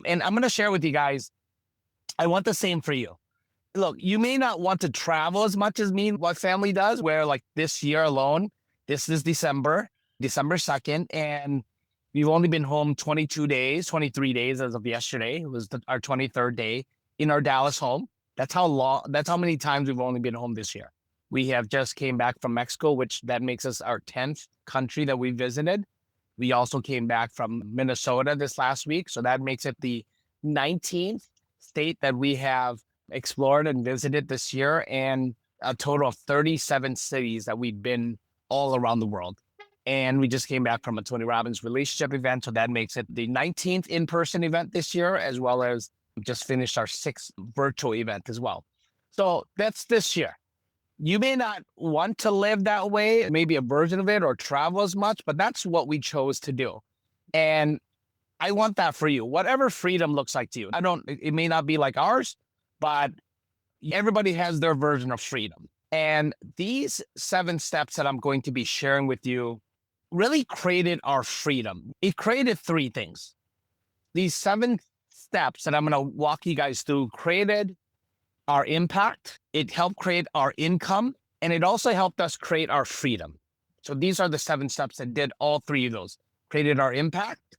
And I'm going to share with you guys, I want the same for you. Look, you may not want to travel as much as me, what family does, where like this year alone, this is December 2nd, and we've only been home 22 days, 23 days as of yesterday. It was our 23rd day in our Dallas home. That's how many times we've only been home this year. We have just came back from Mexico, which that makes us our 10th country that we visited. We also came back from Minnesota this last week. So that makes it the 19th state that we have explored and visited this year, and a total of 37 cities that we've been all around the world. And we just came back from a Tony Robbins relationship event. So that makes it the 19th in-person event this year, as well as just finished our 6th virtual event as well. So that's this year. You may not want to live that way, maybe a version of it, or travel as much, but that's what we chose to do. And I want that for you, whatever freedom looks like to you. It may not be like ours, but everybody has their version of freedom. And these 7 steps that I'm going to be sharing with you really created our freedom. It created 3 things. These 7 steps that I'm going to walk you guys through created our impact, it helped create our income, and it also helped us create our freedom. So these are the 7 steps that did all 3 of those. Created our impact,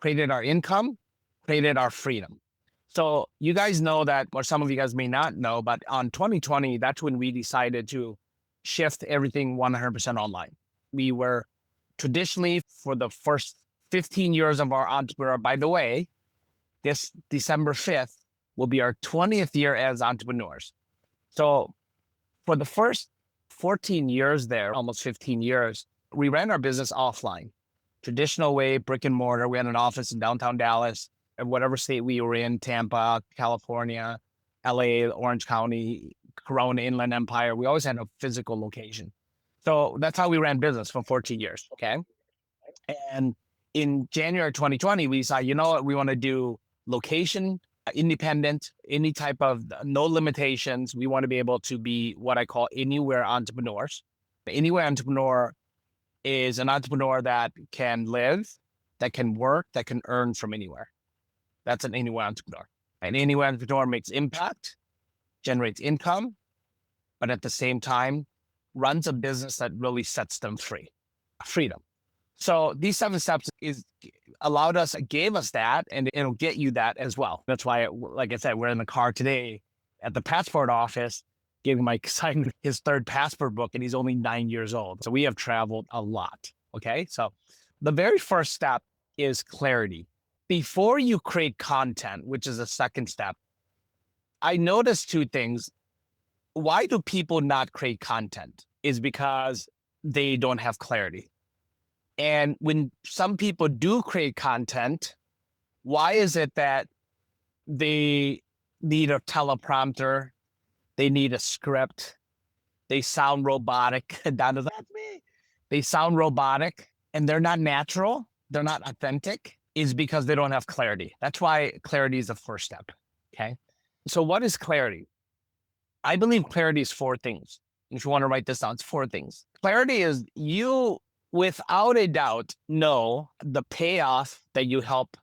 created our income, created our freedom. So you guys know that, or some of you guys may not know, but on 2020, that's when we decided to shift everything 100% online. We were traditionally, for the first 15 years of our entrepreneur, by the way, this December 5th, will be our 20th year as entrepreneurs. So for the first 14 years there, almost 15 years, we ran our business offline. Traditional way, brick and mortar. We had an office in downtown Dallas, and whatever state we were in, Tampa, California, LA, Orange County, Corona, Inland Empire. We always had a physical location. So that's how we ran business for 14 years, okay? And in January 2020, we decided, you know what, we want to do location independent, any type of no limitations. We want to be able to be what I call anywhere entrepreneurs. The anywhere entrepreneur is an entrepreneur that can live, that can work, that can earn from anywhere. That's an anywhere entrepreneur. An anywhere entrepreneur makes impact, generates income, but at the same time, runs a business that really sets them free, freedom. So these 7 steps gave us that, and it'll get you that as well. That's why, like I said, we're in the car today at the passport office, giving my son his 3rd passport book, and he's only 9 years old. So we have traveled a lot. Okay. So the very first step is clarity. Before you create content, which is the 2nd step, I noticed 2 things. Why do people not create content? Is because they don't have clarity. And when some people do create content, why is it that they need a teleprompter, they need a script, they sound robotic? That's me. They sound robotic and they're not natural, they're not authentic, is because they don't have clarity. That's why clarity is the first step, okay? So what is clarity? I believe clarity is 4 things. If you want to write this down, it's 4 things. Clarity is you, without a doubt, know the payoff that you help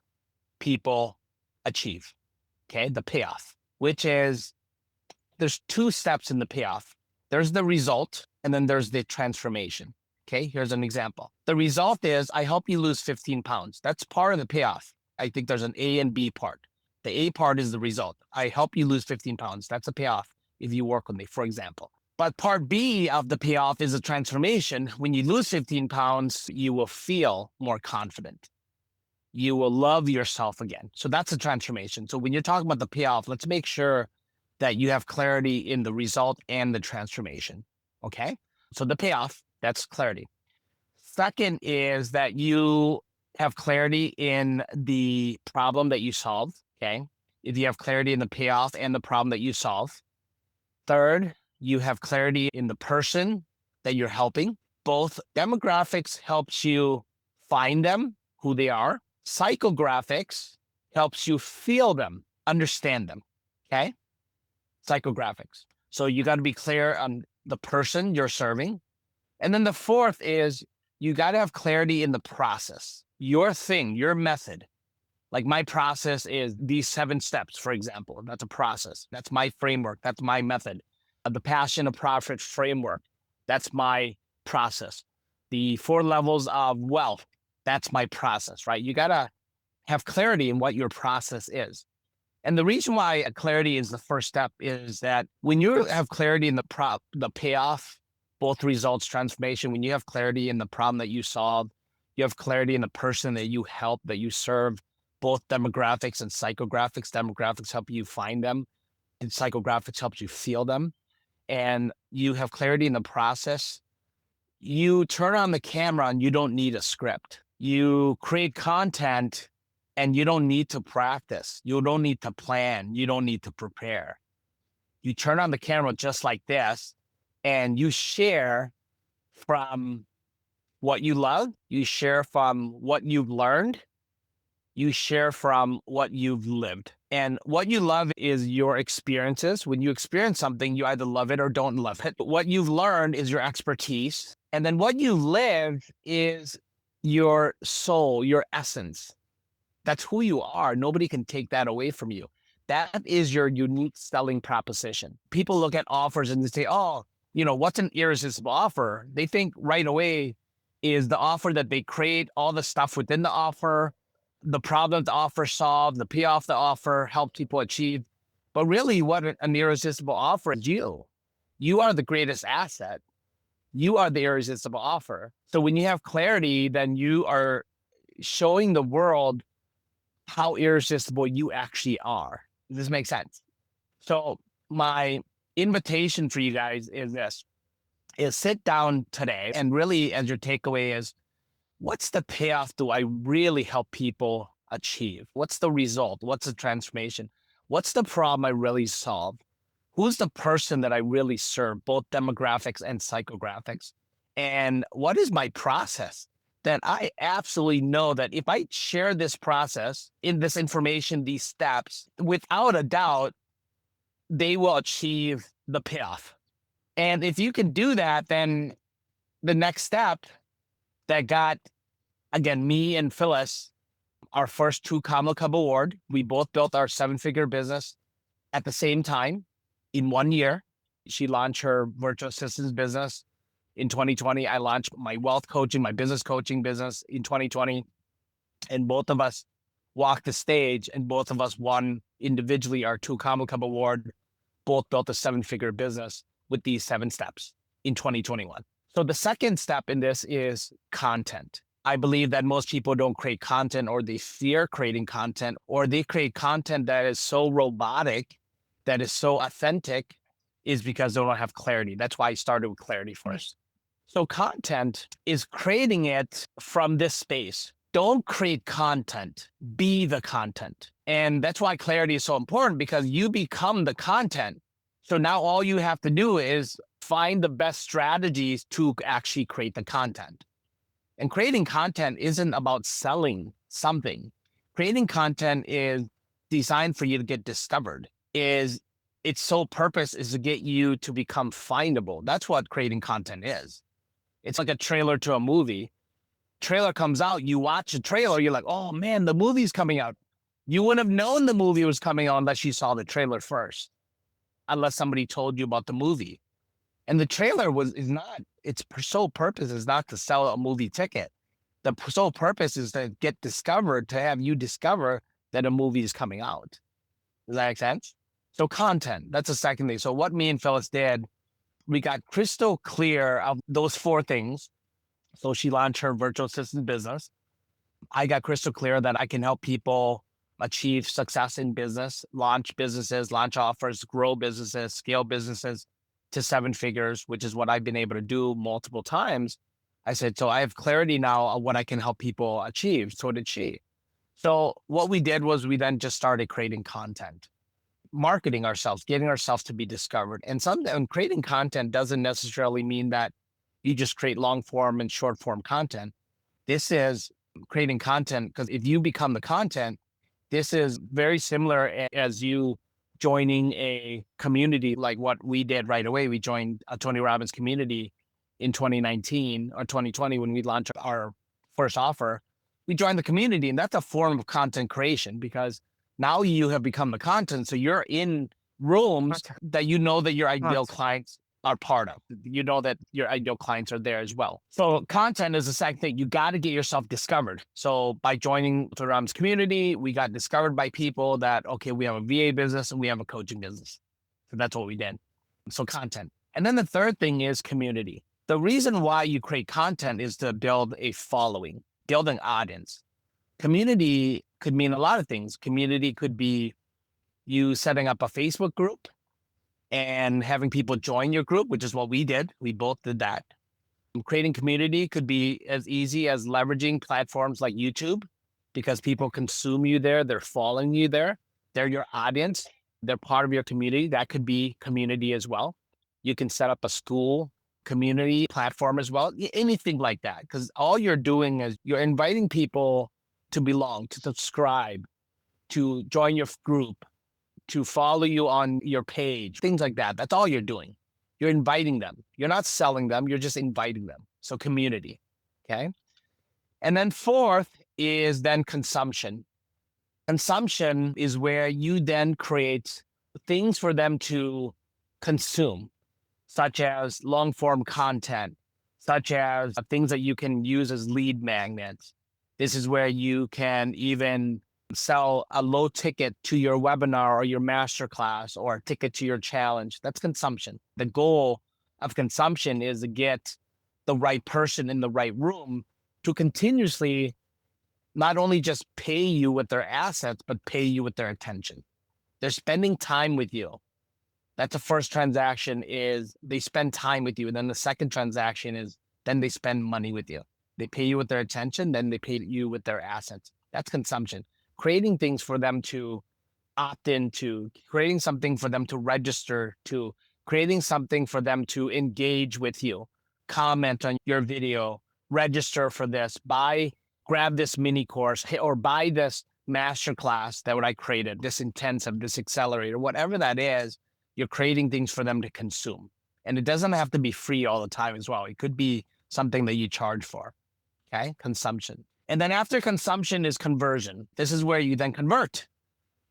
people achieve, okay? The payoff, which is, there's 2 steps in the payoff. There's the result, and then there's the transformation, okay? Here's an example. The result is, I help you lose 15 pounds. That's part of the payoff. I think there's an A and B part. The A part is the result. I help you lose 15 pounds. That's a payoff if you work with me, for example. But part B of the payoff is a transformation. When you lose 15 pounds, you will feel more confident. You will love yourself again. So that's a transformation. So when you're talking about the payoff, let's make sure that you have clarity in the result and the transformation. Okay. So the payoff, that's clarity. Second is that you have clarity in the problem that you solve. Okay. If you have clarity in the payoff and the problem that you solve. Third, you have clarity in the person that you're helping. Both demographics helps you find them, who they are. Psychographics helps you feel them, understand them, okay? Psychographics. So you got to be clear on the person you're serving. And then the 4th is you got to have clarity in the process, your thing, your method. Like my process is these 7 steps, for example. That's a process. That's my framework. That's my method. The Passion of Profit framework. That's my process. The 4 levels of wealth. That's my process, right? You got to have clarity in what your process is. And the reason why clarity is the first step is that when you have clarity in the payoff, both results, transformation, when you have clarity in the problem that you solve, you have clarity in the person that you help, that you serve, both demographics and psychographics. Demographics help you find them, and psychographics helps you feel them. And you have clarity in the process. You turn on the camera and you don't need a script. You create content and you don't need to practice. You don't need to plan. You don't need to prepare. You turn on the camera just like this and you share from what you love. You share from what you've learned. You share from what you've lived. And what you love is your experiences. When you experience something, you either love it or don't love it. But what you've learned is your expertise. And then what you live is your soul, your essence. That's who you are. Nobody can take that away from you. That is your unique selling proposition. People look at offers and they say, oh, what's an irresistible offer? They think right away is the offer that they create, all the stuff within the offer, the problem the offer solved, the payoff the offer helped people achieve. But really what an irresistible offer is you. You are the greatest asset. You are the irresistible offer. So when you have clarity, then you are showing the world how irresistible you actually are. Does this make sense? So my invitation for you guys is this, is sit down today and really as your takeaway is, what's the payoff do I really help people achieve? What's the result? What's the transformation? What's the problem I really solve? Who's the person that I really serve, both demographics and psychographics? And what is my process? Then I absolutely know that if I share this process, in this information, these steps, without a doubt, they will achieve the payoff. And if you can do that, then the next step that got, again, me and Phyllis, our first 2 Kamala Cup Award, we both built our 7-figure business at the same time in 1 year. She launched her virtual assistants business in 2020. I launched my wealth coaching, my business coaching business in 2020. And both of us walked the stage and both of us won individually our 2 Kamala Cup Award, both built a 7-figure business with these 7 steps in 2021. So the second step in this is content. I believe that most people don't create content or they fear creating content or they create content that is so robotic, that is so authentic, is because they don't have clarity. That's why I started with clarity first. So content is creating it from this space. Don't create content, be the content. And that's why clarity is so important because you become the content. So now all you have to do is find the best strategies to actually create the content. And creating content isn't about selling something. Creating content is designed for you to get discovered. Its sole purpose is to get you to become findable. That's what creating content is. It's like a trailer to a movie. Trailer comes out, you watch a trailer, you're like, oh man, the movie's coming out. You wouldn't have known the movie was coming out unless you saw the trailer first, unless somebody told you about the movie. And the trailer its sole purpose is not to sell a movie ticket. The sole purpose is to get discovered, to have you discover that a movie is coming out. Does that make sense? So content, that's the second thing. So what me and Phyllis did, we got crystal clear of those 4 things. So she launched her virtual assistant business. I got crystal clear that I can help people achieve success in business, launch businesses, launch offers, grow businesses, scale businesses to 7 figures, which is what I've been able to do multiple times. I said, so I have clarity now of what I can help people achieve. So did she. So what we did was we then just started creating content, marketing ourselves, getting ourselves to be discovered. And creating content doesn't necessarily mean that you just create long form and short form content. This is creating content because if you become the content, this is very similar as you joining a community like what we did right away. We joined a Tony Robbins community in 2019 or 2020 when we launched our first offer. we join the community, and that's a form of content creation because now you have become the content. So you're in rooms that you know that your ideal clients are part of. You know that your ideal clients are there as well. So content is the second thing. You got to get yourself discovered. So by joining Ram's community, we got discovered by people that, okay, we have a VA business and we have a coaching business. So that's what we did. So content. And then the third thing is community. The reason why you create content is to build a following, build an audience. Community could mean a lot of things. Community could be you setting up a Facebook group and having people join your group, which is what we did. We both did that. Creating community could be as easy as leveraging platforms like YouTube because people consume you there. They're following you there. They're your audience. They're part of your community. That could be community as well. You can set up a school community platform as well. Anything like that. Because all you're doing is you're inviting people to belong, to subscribe, to join your group, to follow you on your page, things like that. That's all you're doing. You're inviting them. You're not selling them. You're just inviting them. So community. Okay. And then fourth is then consumption. Consumption is where you then create things for them to consume, such as long form content, such as things that you can use as lead magnets. This is where you can even sell a low ticket to your webinar or your masterclass or a ticket to your challenge. That's consumption. The goal of consumption is to get the right person in the right room to continuously not only just pay you with their assets, but pay you with their attention. They're spending time with you. That's the first transaction is they spend time with you. And then the second transaction is then they spend money with you. They pay you with their attention, then they pay you with their assets. That's consumption. Creating things for them to opt into, creating something for them to register to, creating something for them to engage with you, comment on your video, register for this, grab this mini course, or buy this masterclass that what I created, this intensive, this accelerator, whatever that is, you're creating things for them to consume. And it doesn't have to be free all the time as well. It could be something that you charge for, okay? Consumption. And then after consumption is conversion. This is where you then convert.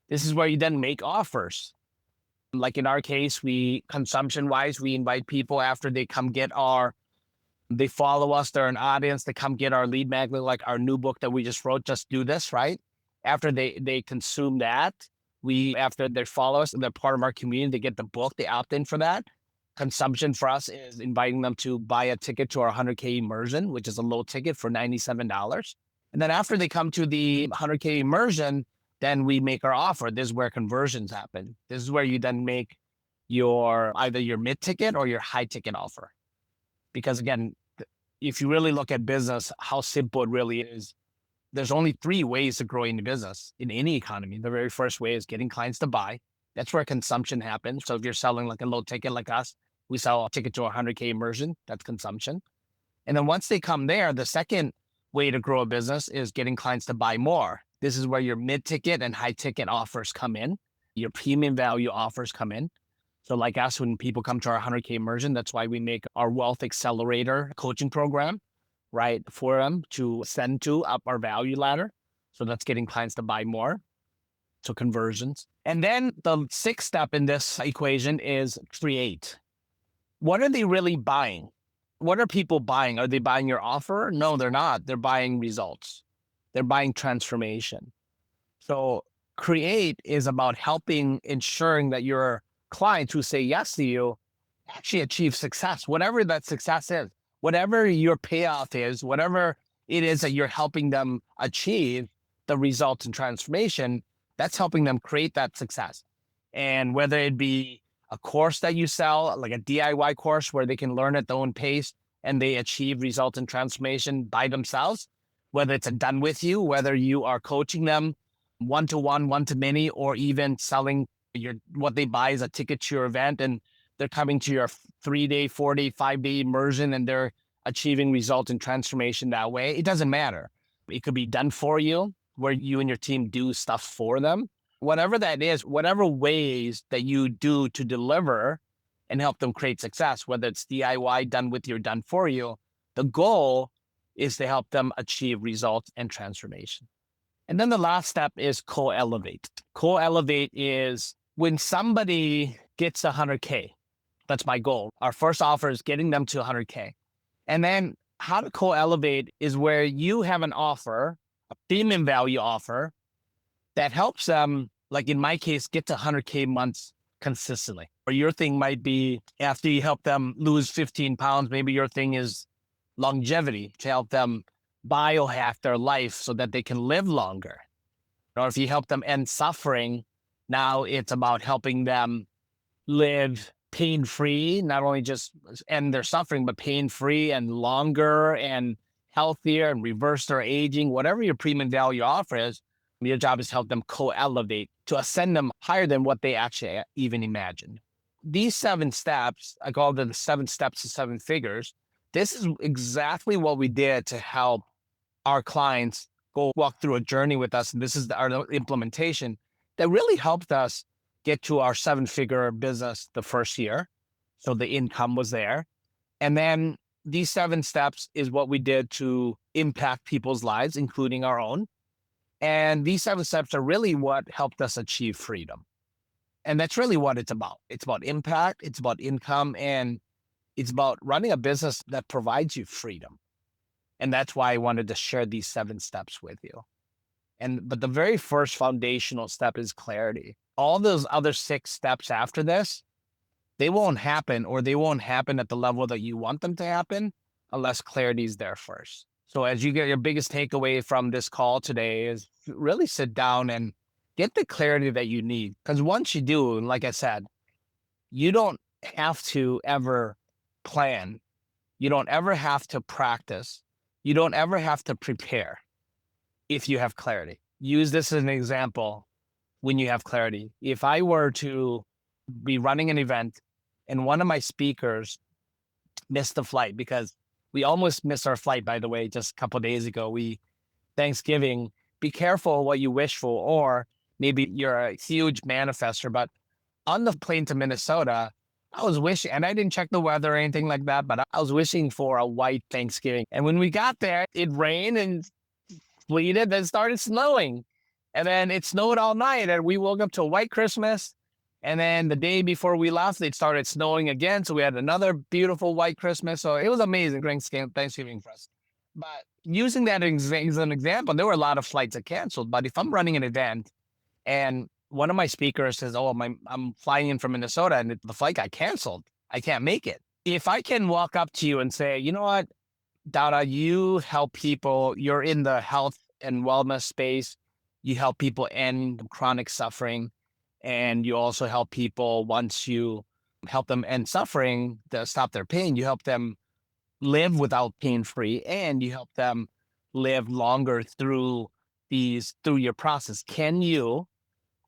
This is where you then make offers. Like in our case, consumption-wise, we invite people after they come they follow us, they're an audience, they come get our lead magnet, like our new book that we just wrote, Just Do This, right? After they consume that, after they follow us and they're part of our community, they get the book, they opt in for that. Consumption for us is inviting them to buy a ticket to our 100K immersion, which is a low ticket for $97. And then after they come to the 100K immersion, then we make our offer. This is where conversions happen. This is where you then make either your mid ticket or your high ticket offer. Because again, if you really look at business, how simple it really is, there's only 3 ways to grow any business in any economy. The very first way is getting clients to buy. That's where consumption happens. So if you're selling like a low ticket like us, we sell a ticket to a 100K immersion, that's consumption. And then once they come there, the second way to grow a business is getting clients to buy more. This is where your mid ticket and high ticket offers come in. Your premium value offers come in. So like us, when people come to our 100K immersion, that's why we make our Wealth Accelerator coaching program, right, for them to send to up our value ladder. So that's getting clients to buy more. So conversions. And then the 6th step in this equation is create. What are they really buying? What are people buying? Are they buying your offer? No, they're not. They're buying results. They're buying transformation. So create is about ensuring that your clients who say yes to you actually achieve success, whatever that success is, whatever your payoff is, whatever it is that you're helping them achieve the results and transformation, that's helping them create that success. And whether it be a course that you sell, like a DIY course where they can learn at their own pace and they achieve results and transformation by themselves, whether it's a done with you, whether you are coaching them one-to-one, one-to-many, or even selling what they buy is a ticket to your event and they're coming to your 3-day, 4-day, 5-day immersion and they're achieving results and transformation that way. It doesn't matter. It could be done for you, where you and your team do stuff for them. Whatever that is, whatever ways that you do to deliver and help them create success, whether it's DIY, done with you, or done for you, the goal is to help them achieve results and transformation. And then the last step is co-elevate. Co-elevate is when somebody gets 100K, that's my goal. Our first offer is getting them to 100K. And then how to co-elevate is where you have an offer, a premium value offer that helps them, like in my case, get to 100K months consistently. Or your thing might be after you help them lose 15 pounds, maybe your thing is longevity to help them biohack their life so that they can live longer. Or if you help them end suffering, now it's about helping them live pain-free, not only just end their suffering, but pain-free and longer and healthier and reverse their aging. Whatever your premium value offer is, your job is to help them co-elevate to ascend them higher than what they actually even imagined. These 7 steps, I call them the 7 steps to 7 figures. This is exactly what we did to help our clients go walk through a journey with us. And this is our implementation that really helped us get to our 7-figure business the first year. So the income was there. And then these 7 steps is what we did to impact people's lives, including our own. And these 7 steps are really what helped us achieve freedom. And that's really what it's about. It's about impact, it's about income, and it's about running a business that provides you freedom. And that's why I wanted to share these 7 steps with you. But the very first foundational step is clarity. All those other 6 steps after this, they won't happen, or they won't happen at the level that you want them to happen unless clarity is there first. So as you get your biggest takeaway from this call today is really sit down and get the clarity that you need. Because once you do, and like I said, you don't have to ever plan. You don't ever have to practice. You don't ever have to prepare if you have clarity. Use this as an example when you have clarity. If I were to be running an event and one of my speakers missed the flight, because we almost missed our flight, by the way, just a couple of days ago. Thanksgiving, be careful what you wish for, or maybe you're a huge manifester, but on the plane to Minnesota, I was wishing, and I didn't check the weather or anything like that, but I was wishing for a white Thanksgiving. And when we got there, it rained and sleeted, then started snowing. And then it snowed all night, and we woke up to a white Christmas. And then the day before we left, it started snowing again. So we had another beautiful white Christmas. So it was amazing Thanksgiving for us. But using that as an example, there were a lot of flights that canceled. But if I'm running an event and one of my speakers says, oh, I'm flying in from Minnesota and the flight got canceled, I can't make it. If I can walk up to you and say, you know what, Dada, you help people, you're in the health and wellness space, you help people end chronic suffering, and you also help people, once you help them end suffering, to stop their pain, you help them live without pain-free, and you help them live longer through your process. Can you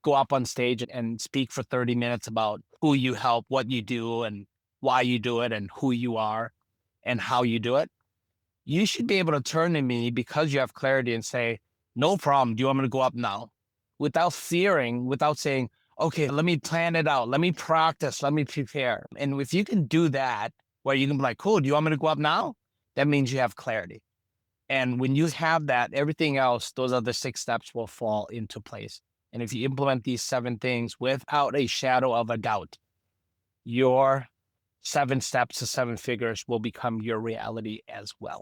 go up on stage and speak for 30 minutes about who you help, what you do, and why you do it, and who you are, and how you do it? You should be able to turn to me because you have clarity and say, no problem, do you want me to go up now? Without fearing, without saying, okay, let me plan it out. Let me practice. Let me prepare. And if you can do that, where you can be like, cool, do you want me to go up now? That means you have clarity. And when you have that, everything else, those other 6 steps will fall into place. And if you implement these 7 things without a shadow of a doubt, your 7 steps to 7 figures will become your reality as well.